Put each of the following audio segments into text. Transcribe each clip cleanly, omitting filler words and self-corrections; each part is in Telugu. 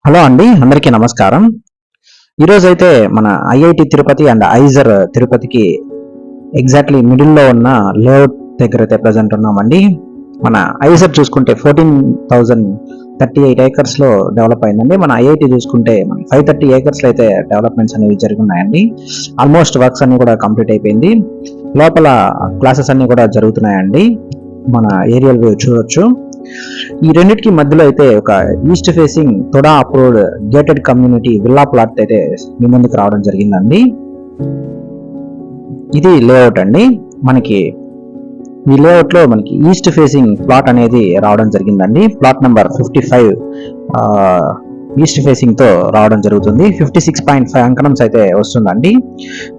హలో అండి, అందరికీ నమస్కారం. ఈరోజైతే మన ఐఐటి తిరుపతి అండ్ ఐజర్ తిరుపతికి ఎగ్జాక్ట్లీ మిడిల్లో ఉన్న లేఅవుట్ దగ్గర అయితే ప్రజెంట్ ఉన్నామండి. మన ఐజర్ చూసుకుంటే 14,038 ఏకర్స్లో డెవలప్ అయిందండి. మన ఐఐటి చూసుకుంటే 530 ఏకర్స్లో అయితే డెవలప్మెంట్స్ అనేవి జరుగుతున్నాయండి. ఆల్మోస్ట్ వర్క్స్ అన్ని కూడా కంప్లీట్ అయిపోయింది. లోపల క్లాసెస్ అన్ని కూడా జరుగుతున్నాయండి. మన ఏరియల్ వ్యూ చూడొచ్చు. ఈ రెండింటికి మధ్యలో అయితే ఒక ఈస్ట్ ఫేసింగ్ తొడా approved gated community villa plot అయితే మీ ముందుకు రావడం జరిగిందండి. ఇది లేఅవుట్ అండి. మనకి ఈ లేఅవుట్ లో మనకి ఈస్ట్ ఫేసింగ్ ప్లాట్ అనేది రావడం జరిగిందండి. ప్లాట్ నెంబర్ 55 ఈస్ట్ ఫేసింగ్ తో రావడం జరుగుతుంది. 56.5 అంకణంస్ అయితే వస్తుందండి.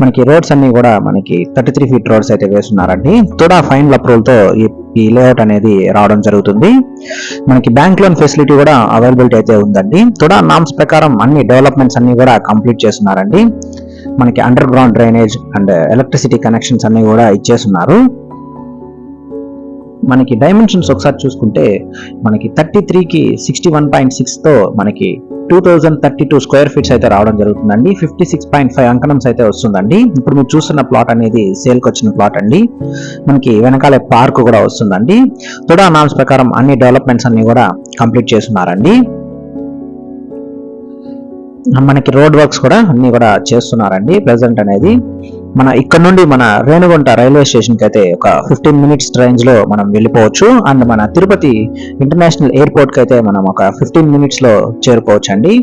మనకి రోడ్స్ అన్ని కూడా మనకి 33 ఫీట్ రోడ్స్ అయితే వేస్తున్నారండి. తోడా ఫైనల్ అప్రూవల్ తో ఈ లేఅవుట్ అనేది రావడం జరుగుతుంది. మనకి బ్యాంక్ లోన్ ఫెసిలిటీ కూడా అవైలబిలిటీ అయితే ఉందండి. తోడా నామ్స్ ప్రకారం అన్ని డెవలప్మెంట్స్ అన్ని కూడా కంప్లీట్ చేస్తున్నారండి. మనకి under ground drainage and electricity connections అన్ని కూడా ఇచ్చేస్తున్నారు. మనకి డైమెన్షన్స్ ఒకసారి చూసుకుంటే మనకి 33కి 61.6 తో మనకి 2032 స్క్వేర్ ఫీట్స్ అయితే రావడం జరుగుతుందండి. 56.5 అంకణంస్ అయితే వస్తుందండి. ఇప్పుడు మీరు చూస్తున్న ప్లాట్ అనేది సేల్కి వచ్చిన ప్లాట్ అండి. మనకి వెనకాలే పార్క్ కూడా వస్తుందండి. తోడా నామ్స్ ప్రకారం అన్ని డెవలప్మెంట్స్ అన్ని కూడా కంప్లీట్ చేస్తున్నారండి. మనకి రోడ్ వర్క్స్ కూడా అన్ని కూడా చేస్తున్నారండి ప్రెసెంట్ అనేది. మన ఇక్కడ నుండి మన రేణుగుంట రైల్వే స్టేషన్ కి అయితే ఒక 15 మినిట్స్ రేంజ్ లో మనం వెళ్ళిపోవచ్చు. అండ్ మన తిరుపతి ఇంటర్నేషనల్ ఎయిర్పోర్ట్ కి అయితే మనం ఒక 15 మినిట్స్ లో చేరుకోవచ్చు అండి.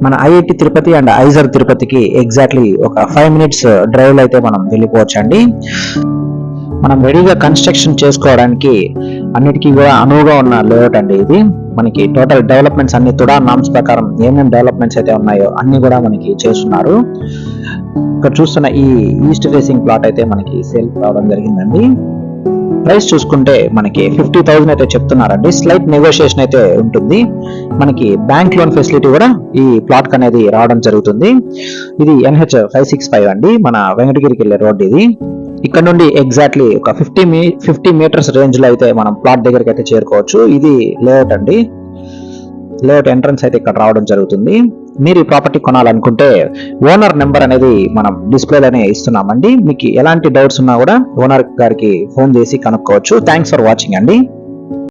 మన ఐఐటి తిరుపతి అండ్ ఐజర్ తిరుపతికి ఎగ్జాక్ట్లీ ఒక 5 మినిట్స్ డ్రైవ్ లో అయితే మనం వెళ్ళిపోవచ్చు అండి. మనం రెడీగా కన్స్ట్రక్షన్ చేసుకోవడానికి అన్నిటికీ కూడా అనువుగా ఉన్న లేఅవుట్ అండి ఇది. మనకి టోటల్ డెవలప్మెంట్స్ అన్ని కూడా నామ్స్ ప్రకారం ఏమేమి డెవలప్మెంట్స్ అయితే ఉన్నాయో అన్ని కూడా మనకి చేస్తున్నారు. ఇక్కడ చూస్తున్న ఈ ఈస్ట్ ఫేసింగ్ ప్లాట్ అయితే మనకి సేల్ రావడం జరిగిందండి. ప్రైస్ చూసుకుంటే మనకి 50,000 అయితే చెప్తున్నారండి. స్లైట్ నెగోషియేషన్ అయితే ఉంటుంది. మనకి బ్యాంక్ లోన్ ఫెసిలిటీ కూడా ఈ ప్లాట్ అనేది రావడం జరుగుతుంది. ఇది NH 565 అండి, మన వెంకటగిరికి వెళ్ళే రోడ్ ఇది. ఇక్కడ నుండి ఎగ్జాక్ట్లీ ఒక 50 మీటర్స్ రేంజ్ లో అయితే మనం ప్లాట్ దగ్గరికి అయితే చేరుకోవచ్చు. ఇది లేఅవుట్ అండి. లేఅవుట్ ఎంట్రన్స్ అయితే ఇక్కడ రావడం జరుగుతుంది. మీరు ఈ ప్రాపర్టీ కొనాలనుకుంటే ఓనర్ నెంబర్ అనేది మనం డిస్ప్లేలోనే ఇస్తున్నామండి. మీకు ఎలాంటి డౌట్స్ ఉన్నా కూడా ఓనర్ గారికి ఫోన్ చేసి కనుక్కోవచ్చు. థ్యాంక్స్ ఫర్ వాచింగ్ అండి.